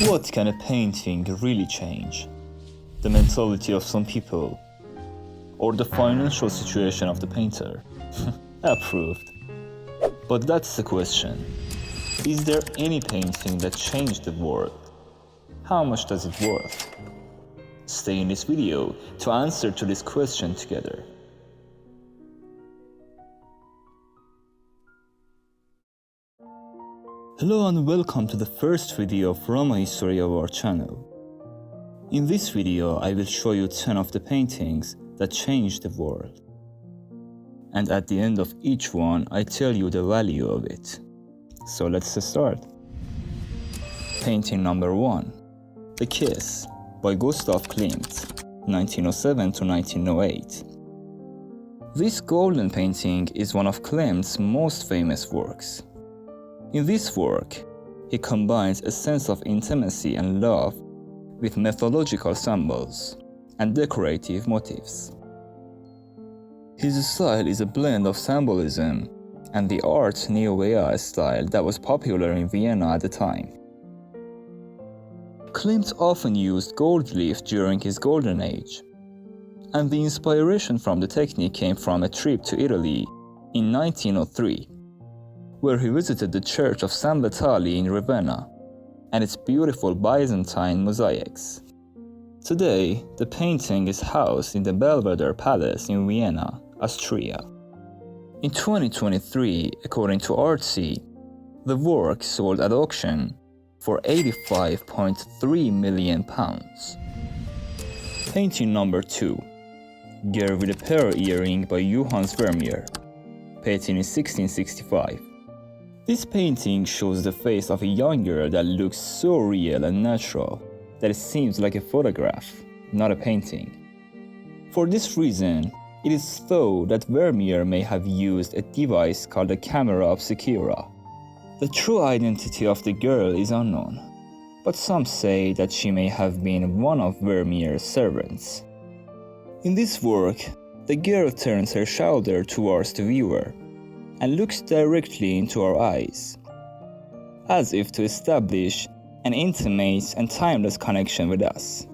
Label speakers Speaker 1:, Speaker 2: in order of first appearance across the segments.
Speaker 1: What can a painting really change? The mentality of some people? Or the financial situation of the painter? Approved. But that's the question. Is there any painting that changed the world? How much does it worth? Stay in this video to answer to this question together. Hello and welcome to the first video from a history of our channel. In this video, I will show you 10 of the paintings that changed the world. And at the end of each one, I tell you the value of it. So let's start. Painting number 1. The Kiss by Gustav Klimt, 1907 to 1908. This golden painting is one of Klimt's most famous works. In this work, he combines a sense of intimacy and love with mythological symbols and decorative motifs. His style is a blend of symbolism and the Art Nouveau style that was popular in Vienna at the time. Klimt often used gold leaf during his golden age, and the inspiration from the technique came from a trip to Italy in 1903. Where he visited the church of San Vitale in Ravenna and its beautiful Byzantine mosaics. Today, the painting is housed in the Belvedere Palace in Vienna, Austria. In 2023, according to Artsy, the work sold at auction for £85.3 million. Painting number 2. Girl with a Pearl Earring by Johannes Vermeer, painted in 1665. This painting shows the face of a young girl that looks so real and natural that it seems like a photograph, not a painting. For this reason, it is thought that Vermeer may have used a device called a camera obscura. The true identity of the girl is unknown, but some say that she may have been one of Vermeer's servants. In this work, the girl turns her shoulder towards the viewer and looks directly into our eyes, as if to establish an intimate and timeless connection with us.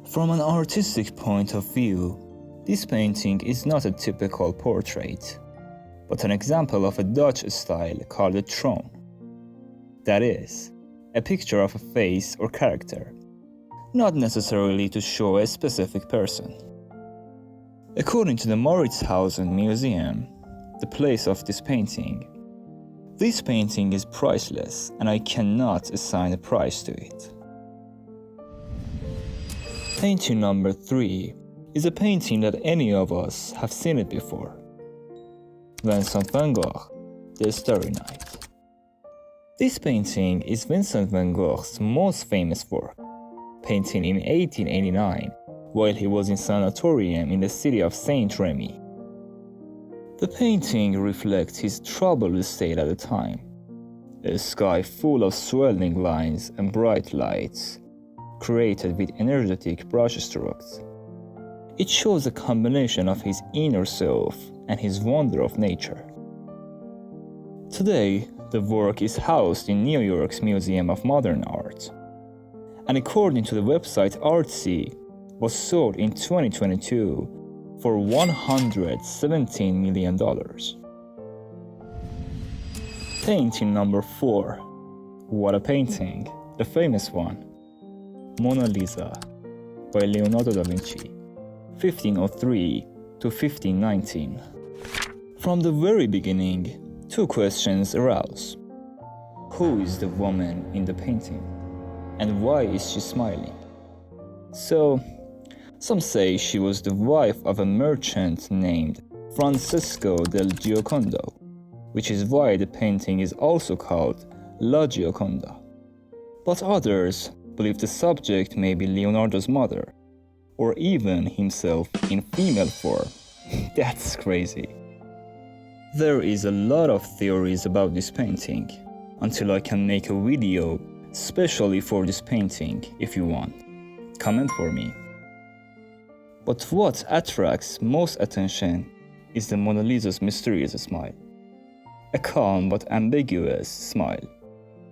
Speaker 1: From an artistic point of view, this painting is not a typical portrait, but an example of a Dutch style called a throne. That is, a picture of a face or character, not necessarily to show a specific person. According to the Mauritshuisen Museum, the place of this painting is priceless and I cannot assign a price to it. Painting number 3 is a painting that any of us have seen it before. Vincent van Gogh, The Starry Night. This painting is Vincent van Gogh's most famous work, painted in 1889 while he was in sanatorium in the city of Saint-Remy. The painting reflects his troubled state at the time, a sky full of swirling lines and bright lights, created with energetic brushstrokes. It shows a combination of his inner self and his wonder of nature. Today, the work is housed in New York's Museum of Modern Art, and according to the website Artsy, was sold in 2022 for $117 million. Painting number 4. What a painting! The famous one. Mona Lisa by Leonardo da Vinci, 1503 to 1519. From the very beginning, 2 questions arouse. Who is the woman in the painting? And why is she smiling? So, some say she was the wife of a merchant named Francesco del Giocondo, which is why the painting is also called La Gioconda. But others believe the subject may be Leonardo's mother, or even himself in female form. That's crazy. There is a lot of theories about this painting, until I can make a video specially for this painting if you want. Comment for me. But what attracts most attention is the Mona Lisa's mysterious smile. A calm but ambiguous smile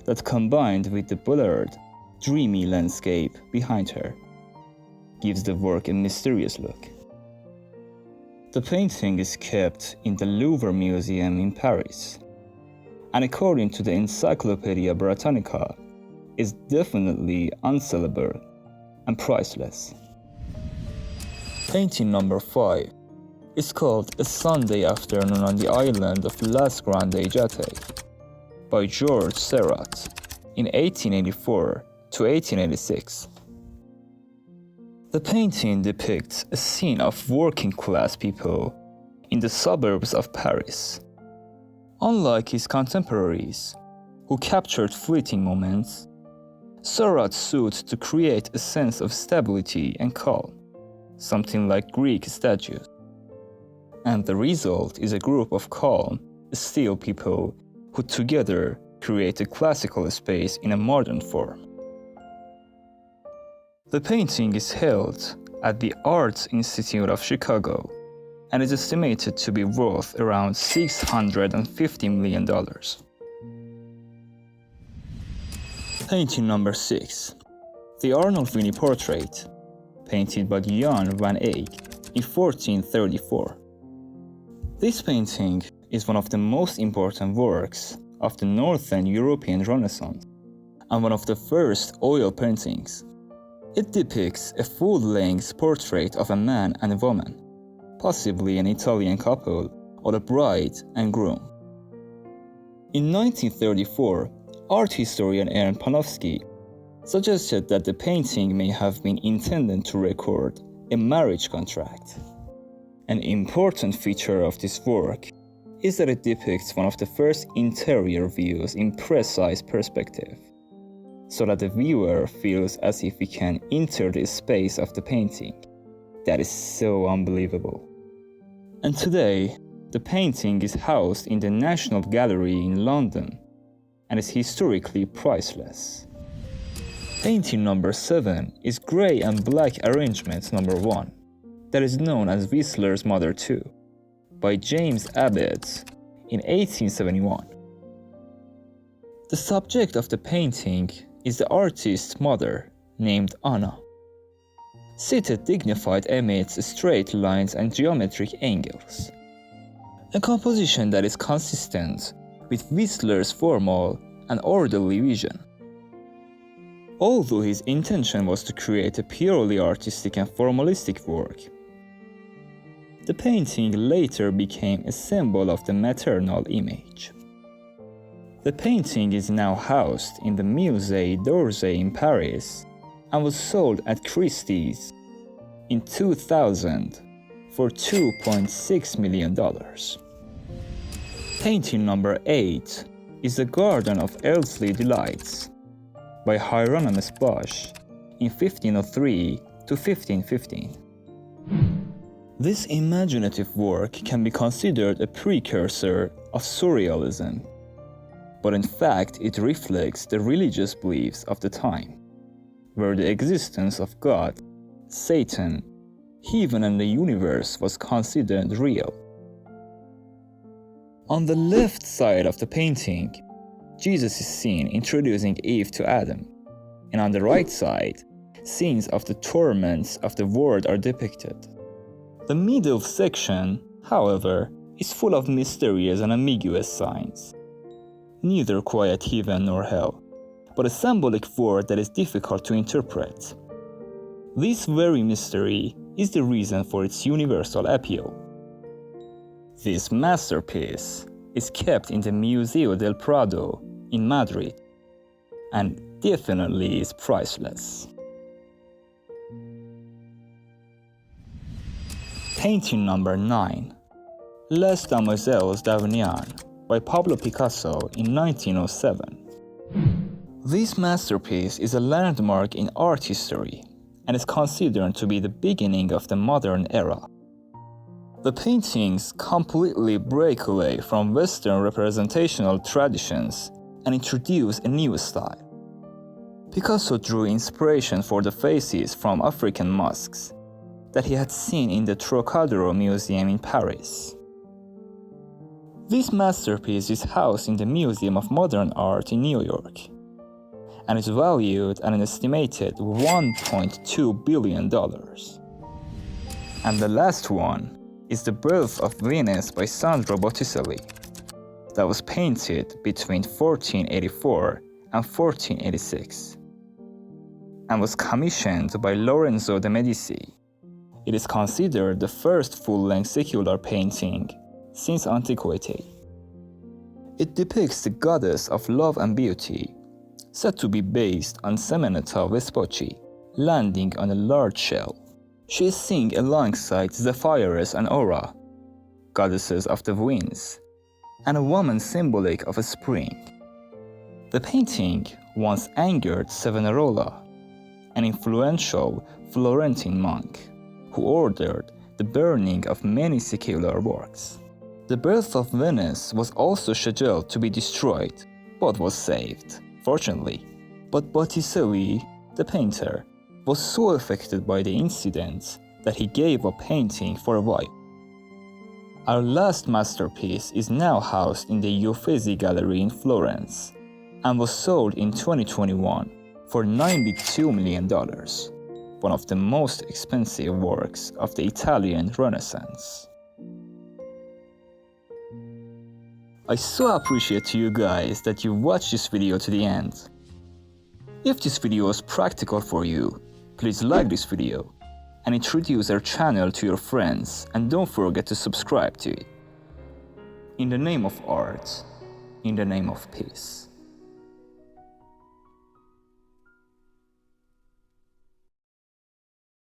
Speaker 1: that combined with the blurred dreamy landscape behind her gives the work a mysterious look. The painting is kept in the Louvre Museum in Paris, and according to the Encyclopedia Britannica, is definitely unsellable and priceless. Painting number 5 is called A Sunday Afternoon on the Island of Las Grande, Jatte by George Seurat in 1884 to 1886. The painting depicts a scene of working-class people in the suburbs of Paris. Unlike his contemporaries, who captured fleeting moments, Seurat sought to create a sense of stability and calm, something like Greek statues. And the result is a group of calm, still people who together create a classical space in a modern form. The painting is held at the Arts Institute of Chicago and is estimated to be worth around $650 million. Painting number 6. The Arnolfini Portrait, painted by Johannes van Eyck in 1434. This painting is one of the most important works of the Northern European Renaissance and one of the first oil paintings. It depicts a full-length portrait of a man and a woman, possibly an Italian couple or a bride and groom. In 1934, art historian Ernst Panofsky suggested that the painting may have been intended to record a marriage contract. An important feature of this work is that it depicts one of the first interior views in precise perspective, so that the viewer feels as if he can enter the space of the painting. That is so unbelievable. And today, the painting is housed in the National Gallery in London and is historically priceless. Painting number 7 is Grey and Black Arrangement number 1, that is known as Whistler's Mother 2, by James Abbott in 1871. The subject of the painting is the artist's mother, named Anna, seated dignified amidst straight lines and geometric angles, a composition that is consistent with Whistler's formal and orderly vision. Although his intention was to create a purely artistic and formalistic work, the painting later became a symbol of the maternal image. The painting is now housed in the Musée d'Orsay in Paris and was sold at Christie's in 2000 for $2.6 million. Painting number 8 is The Garden of Earthly Delights by Hieronymus Bosch in 1503 to 1515. This imaginative work can be considered a precursor of Surrealism, but in fact it reflects the religious beliefs of the time, where the existence of God, Satan, heaven and the universe was considered real. On the left side of the painting, Jesus is seen introducing Eve to Adam, and on the right side, scenes of the torments of the world are depicted. The middle section, however, is full of mysterious and ambiguous signs. Neither quiet heaven nor hell, but a symbolic word that is difficult to interpret. This very mystery is the reason for its universal appeal. This masterpiece is kept in the Museo del Prado in Madrid and definitely is priceless. Painting number 9, Les Demoiselles d'Avignon by Pablo Picasso in 1907. This masterpiece is a landmark in art history and is considered to be the beginning of the modern era. The paintings completely break away from Western representational traditions and introduce a new style. Picasso drew inspiration for the faces from African masks that he had seen in the Trocadero Museum in Paris. This masterpiece is housed in the Museum of Modern Art in New York, and is valued at an estimated $1.2 billion. And the last one is The Birth of Venus by Sandro Botticelli, that was painted between 1484 and 1486, and was commissioned by Lorenzo de' Medici. It is considered the first full-length secular painting since antiquity. It depicts the goddess of love and beauty, said to be based on Semeneta Vespucci, landing on a large shell. She is seen alongside Zephyrus and Aura, goddesses of the winds, and a woman symbolic of a spring. The painting once angered Savonarola, an influential Florentine monk, who ordered the burning of many secular works. The Birth of Venus was also scheduled to be destroyed, but was saved, fortunately. But Botticelli, the painter, was so affected by the incident that he gave up painting for a while. Our last masterpiece is now housed in the Uffizi Gallery in Florence and was sold in 2021 for $92 million, one of the most expensive works of the Italian Renaissance. I so appreciate you guys that you watched this video to the end. If this video was practical for you, please like this video and introduce our channel to your friends, and don't forget to subscribe to it. In the name of art, in the name of peace.